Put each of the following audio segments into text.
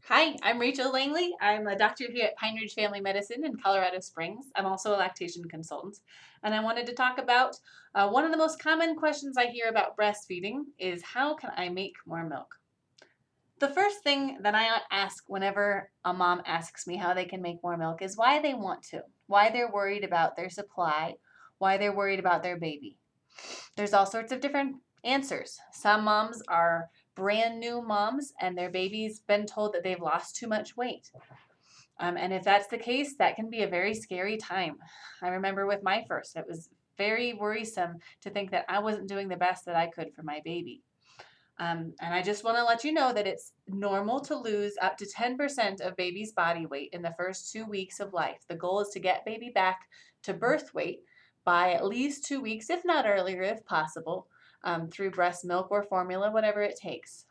Hi, I'm Rachel Langley. I'm a doctor here at Pine Ridge Family Medicine in Colorado Springs. I'm also a lactation consultant. And I wanted to talk about one of the most common questions I hear about breastfeeding is how can I make more milk? The first thing that I ask whenever a mom asks me how they can make more milk is why they want to, why they're worried about their supply, why they're worried about their baby. There's all sorts of different answers. Some moms are brand new moms and their baby's been told that they've lost too much weight. And if that's the case, that can be a very scary time. I remember with my first, it was very worrisome to think that I wasn't doing the best that I could for my baby. And I just want to let you know that it's normal to lose up to 10% of baby's body weight in the first 2 weeks of life. The goal is to get baby back to birth weight by at least 2 weeks, if not earlier, if possible, through breast milk or formula, whatever it takes.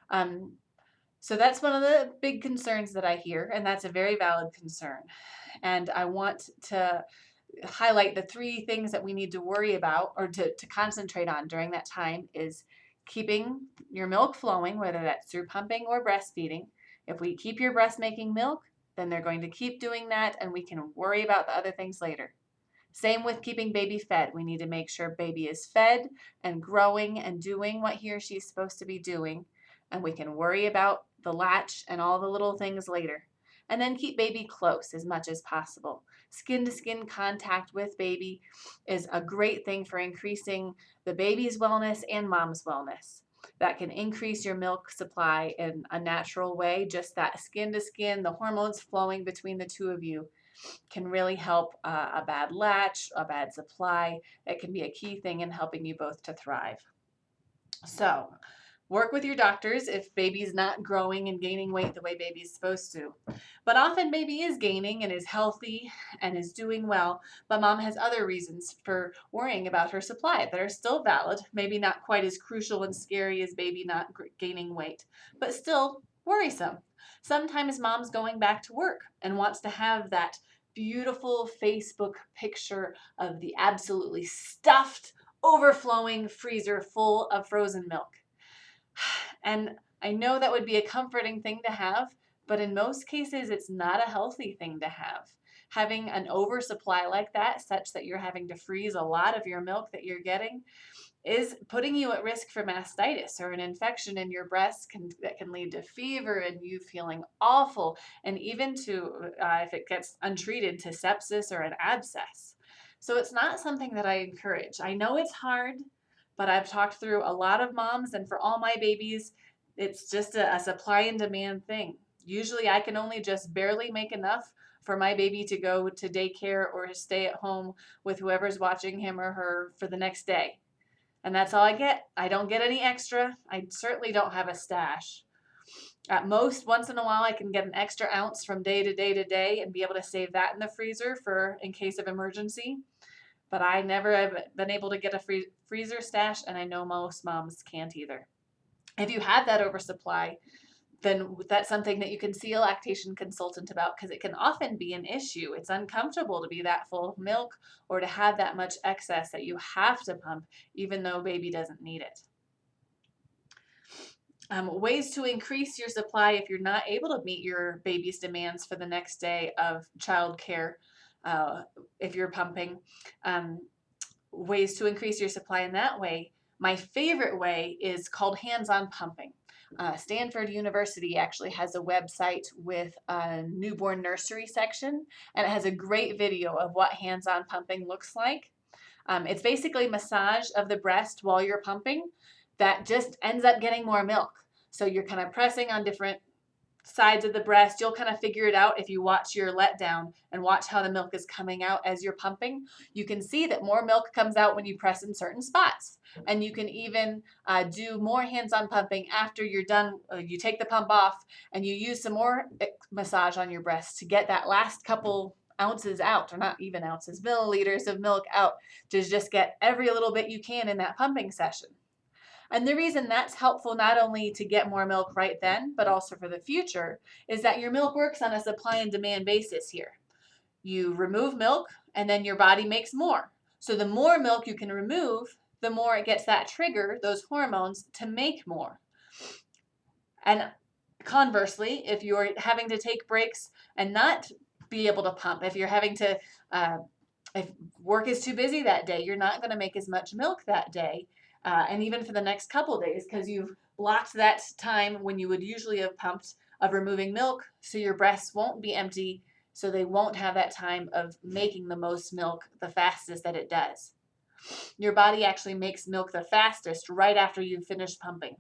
Um, so that's one of the big concerns that I hear, and that's a very valid concern. And I want to highlight the three things that we need to worry about or to concentrate on during that time is keeping your milk flowing, whether that's through pumping or breastfeeding. If we keep your breast making milk, then they're going to keep doing that, and we can worry about the other things later. Same with keeping baby fed. We need to make sure baby is fed and growing and doing what he or she is supposed to be doing. And we can worry about the latch and all the little things later. And then keep baby close as much as possible. Skin to skin contact with baby is a great thing for increasing the baby's wellness and mom's wellness. That can increase your milk supply in a natural way. Just that skin to skin, the hormones flowing between the two of you can really help a bad latch, a bad supply. It can be a key thing in helping you both to thrive. So, work with your doctors if baby's not growing and gaining weight the way baby's supposed to. But often baby is gaining and is healthy and is doing well, but mom has other reasons for worrying about her supply that are still valid, maybe not quite as crucial and scary as baby not gaining weight, but still worrisome. Sometimes mom's going back to work and wants to have that beautiful Facebook picture of the absolutely stuffed, overflowing freezer full of frozen milk. And I know that would be a comforting thing to have, but in most cases, it's not a healthy thing to have. Having an oversupply like that, such that you're having to freeze a lot of your milk that you're getting, is putting you at risk for mastitis or an infection in your breast that can lead to fever and you feeling awful, and even to, if it gets untreated, to sepsis or an abscess. So it's not something that I encourage. I know it's hard, but I've talked through a lot of moms, and for all my babies, it's just a supply and demand thing. Usually I can only just barely make enough for my baby to go to daycare or stay at home with whoever's watching him or her for the next day. And that's all I get. I don't get any extra. I certainly don't have a stash. At most, once in a while, I can get an extra ounce from day to day to day and be able to save that in the freezer for in case of emergency. But I never have been able to get a freezer stash, and I know most moms can't either. If you have that oversupply, then that's something that you can see a lactation consultant about because it can often be an issue. It's uncomfortable to be that full of milk or to have that much excess that you have to pump even though baby doesn't need it. Ways to increase your supply if you're not able to meet your baby's demands for the next day of childcare, if you're pumping. Um, Ways to increase your supply in that way. My favorite way is called hands-on pumping. Stanford University actually has a website with a newborn nursery section, and it has a great video of what hands-on pumping looks like. It's basically massage of the breast while you're pumping that just ends up getting more milk. So you're kind of pressing on different sides of the breast. You'll kind of figure it out if you watch your letdown and watch how the milk is coming out as you're pumping. You can see that more milk comes out when you press in certain spots. And you can even do more hands-on pumping after you're done. You take the pump off and you use some more massage on your breast to get that last couple ounces out, or not even ounces, milliliters of milk out, to just get every little bit you can in that pumping session. And the reason that's helpful not only to get more milk right then, but also for the future, is that your milk works on a supply and demand basis here. You remove milk and then your body makes more. So the more milk you can remove, the more it gets that trigger, those hormones, to make more. And Conversely, if you're having to take breaks and not be able to pump, if you're having to, if work is too busy that day, you're not going to make as much milk that day, and even for the next couple days, because you've blocked that time when you would usually have pumped of removing milk, so your breasts won't be empty, so they won't have that time of making the most milk the fastest that it does. Your body actually makes milk the fastest right after you've finished pumping.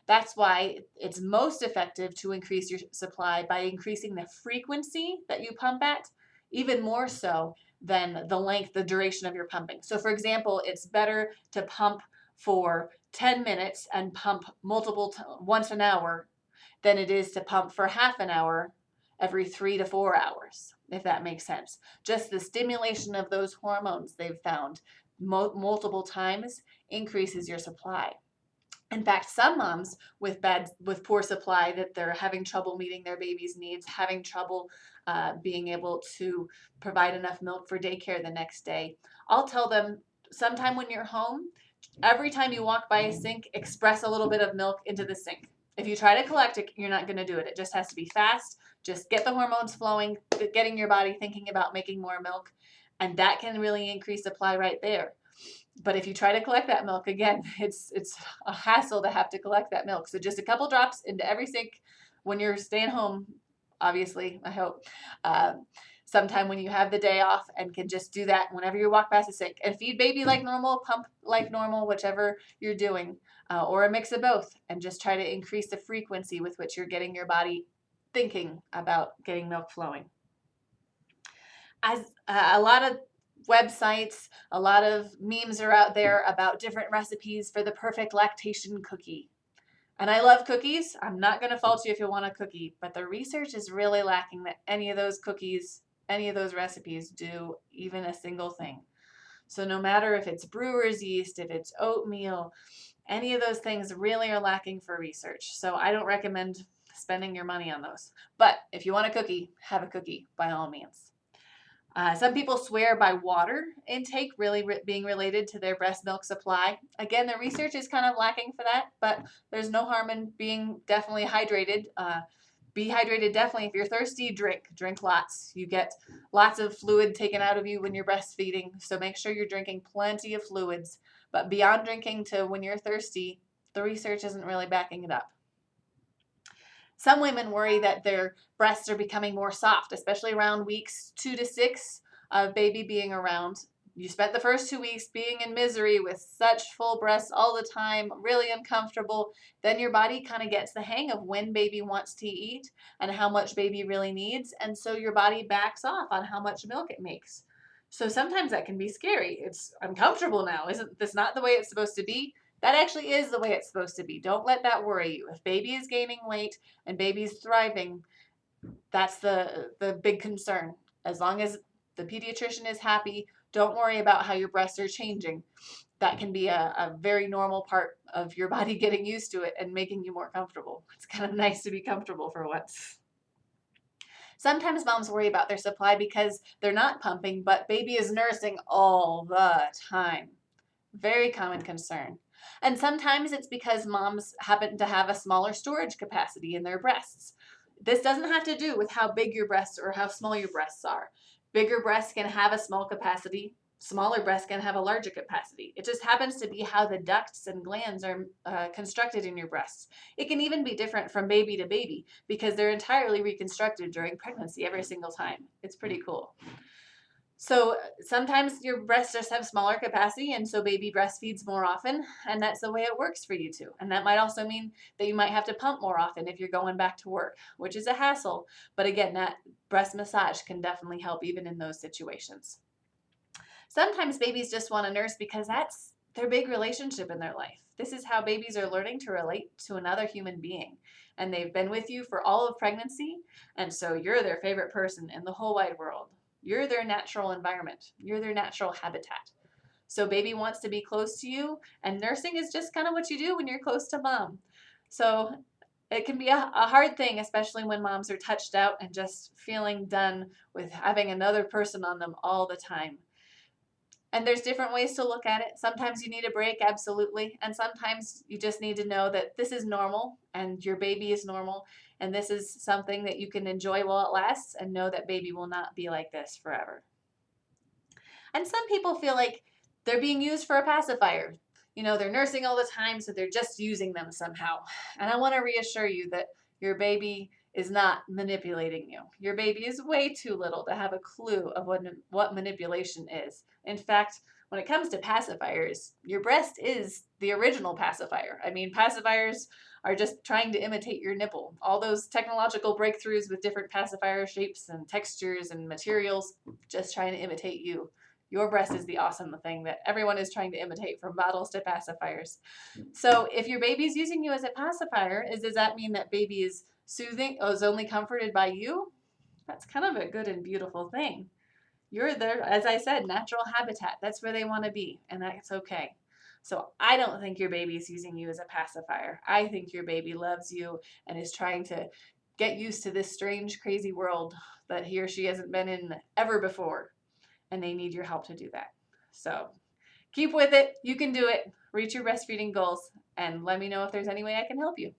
That's why it's most effective to increase your supply by increasing the frequency that you pump at, even more so than the length, the duration of your pumping. So, for example, it's better to pump for 10 minutes and pump once an hour than it is to pump for half an hour every 3 to 4 hours, if that makes sense. Just the stimulation of those hormones they've found multiple times increases your supply. In fact, some moms with poor supply, that they're having trouble meeting their baby's needs, having trouble being able to provide enough milk for daycare the next day, I'll tell them, sometime when you're home, every time you walk by a sink, express a little bit of milk into the sink. If you try to collect it, you're not going to do it. It just has to be fast. Just get the hormones flowing, getting your body thinking about making more milk, and that can really increase supply right there. But if you try to collect that milk, again, it's a hassle to have to collect that milk. So just a couple drops into every sink when you're staying home, obviously, I hope. Sometime when you have the day off, and can just do that whenever you walk past the sink. And feed baby like normal, pump like normal, whichever you're doing, or a mix of both. And just try to increase the frequency with which you're getting your body thinking about getting milk flowing. As a lot of websites, a lot of memes are out there about different recipes for the perfect lactation cookie. And I love cookies. I'm not going to fault you if you want a cookie, but the research is really lacking that any of those cookies, any of those recipes do even a single thing. So no matter if it's brewer's yeast, if it's oatmeal, any of those things really are lacking for research. So I don't recommend spending your money on those. But if you want a cookie, have a cookie by all means. Some people swear by water intake really being related to their breast milk supply. Again, the research is kind of lacking for that, but there's no harm in being definitely hydrated. Be hydrated definitely. If you're thirsty, drink lots. You get lots of fluid taken out of you when you're breastfeeding, so make sure you're drinking plenty of fluids. But beyond drinking to when you're thirsty, the research isn't really backing it up. Some women worry that their breasts are becoming more soft, especially around weeks 2 to 6 of baby being around. You spent the first 2 weeks being in misery with such full breasts all the time, really uncomfortable. Then your body kind of gets the hang of when baby wants to eat and how much baby really needs. And so your body backs off on how much milk it makes. So sometimes that can be scary. It's uncomfortable now. Isn't this not the way it's supposed to be? That actually is the way it's supposed to be. Don't let that worry you. If baby is gaining weight and baby's thriving, that's the big concern. As long as the pediatrician is happy, don't worry about how your breasts are changing. That can be a very normal part of your body getting used to it and making you more comfortable. It's kind of nice to be comfortable for once. Sometimes moms worry about their supply because they're not pumping, but baby is nursing all the time. Very common concern. And sometimes it's because moms happen to have a smaller storage capacity in their breasts. This doesn't have to do with how big your breasts or how small your breasts are. Bigger breasts can have a small capacity. Smaller breasts can have a larger capacity. It just happens to be how the ducts and glands are constructed in your breasts. It can even be different from baby to baby because they're entirely reconstructed during pregnancy every single time. It's pretty cool. So sometimes your breasts just have smaller capacity, and so baby breastfeeds more often, and that's the way it works for you too. And that might also mean that you might have to pump more often if you're going back to work, which is a hassle. But again, that breast massage can definitely help even in those situations. Sometimes babies just want to nurse because that's their big relationship in their life. This is how babies are learning to relate to another human being. And they've been with you for all of pregnancy, and so you're their favorite person in the whole wide world. You're their natural environment. You're their natural habitat. So baby wants to be close to you, and nursing is just kind of what you do when you're close to mom. So it can be a hard thing, especially when moms are touched out and just feeling done with having another person on them all the time. And there's different ways to look at it. Sometimes you need a break, absolutely. And sometimes you just need to know that this is normal and your baby is normal. And this is something that you can enjoy while it lasts and know that baby will not be like this forever. And some people feel like they're being used for a pacifier. They're nursing all the time, so they're just using them somehow. And I want to reassure you that your baby is not manipulating you. Your baby is way too little to have a clue of what manipulation is. In fact, when it comes to pacifiers, your breast is the original pacifier. I mean, pacifiers are just trying to imitate your nipple. All those technological breakthroughs with different pacifier shapes and textures and materials, just trying to imitate you. Your breast is the awesome thing that everyone is trying to imitate, from bottles to pacifiers. So if your baby's using you as a pacifier, does that mean that baby is soothing, is only comforted by you? That's kind of a good and beautiful thing. You're their, as I said, natural habitat. That's where they want to be, and that's okay. So I don't think your baby is using you as a pacifier. I think your baby loves you and is trying to get used to this strange, crazy world that he or she hasn't been in ever before, and they need your help to do that. So keep with it. You can do it. Reach your breastfeeding goals, and let me know if there's any way I can help you.